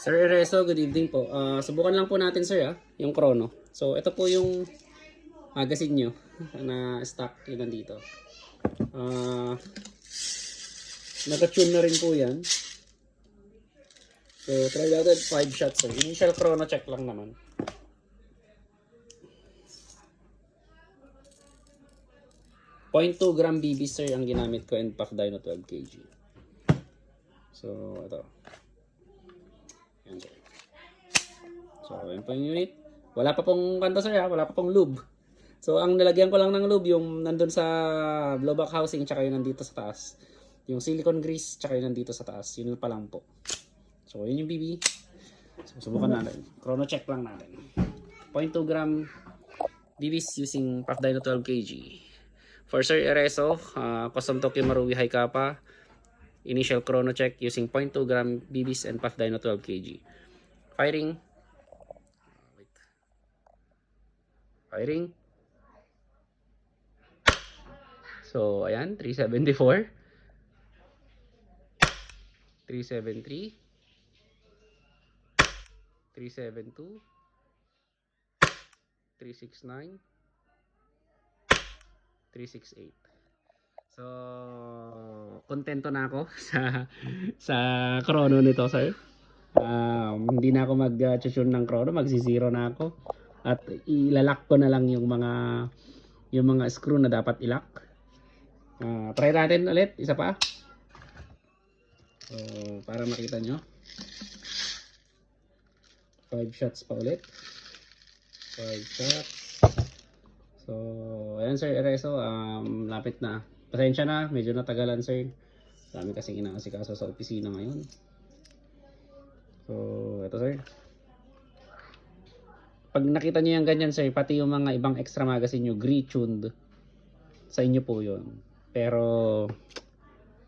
Sir Ereso, good evening po. Subukan lang po natin sir yung chrono. So ito po yung magazine nyo na stock yun nandito. Naka-tune na rin po yan. So try natin 5 shots sir. Initial chrono check lang naman. .2 gram BB sir ang ginamit ko and Puff Dyno 12 kg. So ito. Yan sir. So yan po yung unit. Wala pa pong kanto sir wala pa pong lube. So ang nilagyan ko lang ng lube yung nandun sa blowback housing tsaka yung nandito sa taas. Yung silicone grease tsaka yung nandito sa taas. Yun pa lang po. So yun yung BB. So subukan natin. Chrono check lang natin. 0.2 gram BBs using Puff Dyno 12 kg. For Sir Ereso, custom Tokyo Marui High Kappa. Initial chrono check using 0.2 gram BBs and Puff Dyno 12 kg. Firing. Firing. So, ayan, 374. 373. 372. 369. 368. So, kontento na ako sa chrono nito, sir. Hindi na ako mag-tune ng chrono, magsi-zero na ako. At ilalak ko na lang yung mga screw na dapat ilak. Try natin ulit, isa pa. So, para makita nyo. 5 shots pa ulit. 5 shots. So, ayan Sir Ereso, lapit na. Pasensya na, medyo natagalan sir. Dami kasing inaasikaso sa opisina ngayon. So, ito sir. Pag nakita nyo yung ganyan sir, pati yung mga ibang extra magazine nyo, tuned sa inyo po yun. Pero,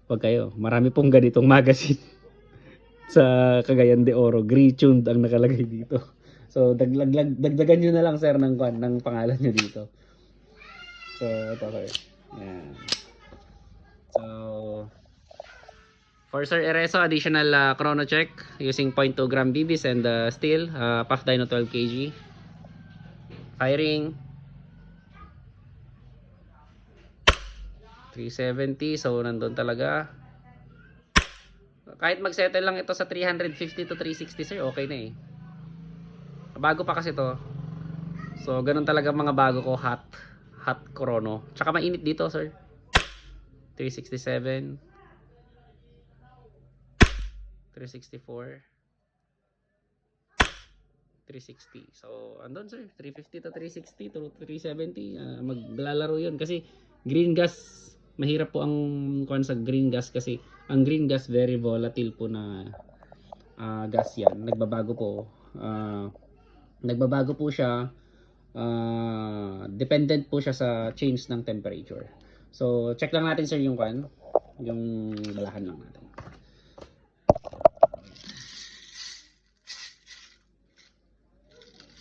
wag kayo. Marami pong ganitong magazine sa Cagayan de Oro. tuned ang nakalagay dito. So, dagdagan nyo na lang sir ng pangalan nyo dito. So, ito sir. Ayan. So, for Sir Ereso, additional chrono check using 0.2 gram BBs and steel, Puff Dyno 12 kg. Firing. 370. So, nandun talaga. Kahit mag-settle lang ito sa 350 to 360 sir, okay na eh. Bago pa kasi to. So, ganun talaga mga bago ko, hot chrono. Tsaka mainit dito, sir. 367. 364. 360. So, andun, sir. 350 to 360 to 370. Maglalaro yun. Kasi, green gas, mahirap po ang kuwan sa green gas kasi ang green gas very volatile po na gas yan. Nagbabago po siya. Dependent po siya sa change ng temperature. So check lang natin sir yung balahan lang natin.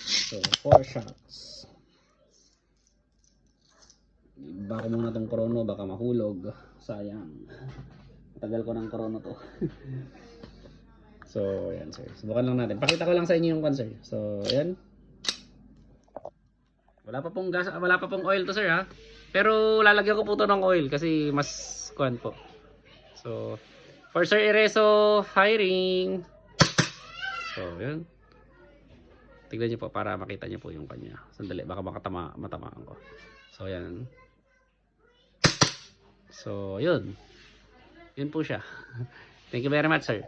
So 4 shots. Baka muna tong chrono, baka mahulog. Sayang. Tagal ko ng chrono to. So ayan sir, subukan lang natin. Pakita ko lang sa inyo yung sir. So ayan. Wala pa pong gas, wala pa pong oil to sir ha. Pero lalagyan ko po to ng oil kasi mas kuan po. So for Sir Ereso, firing. So yan. Tignan niyo po para makita niyo po yung kanya. Sandali, baka matamaan ko. So yan. So yun. Yun po siya. Thank you very much sir.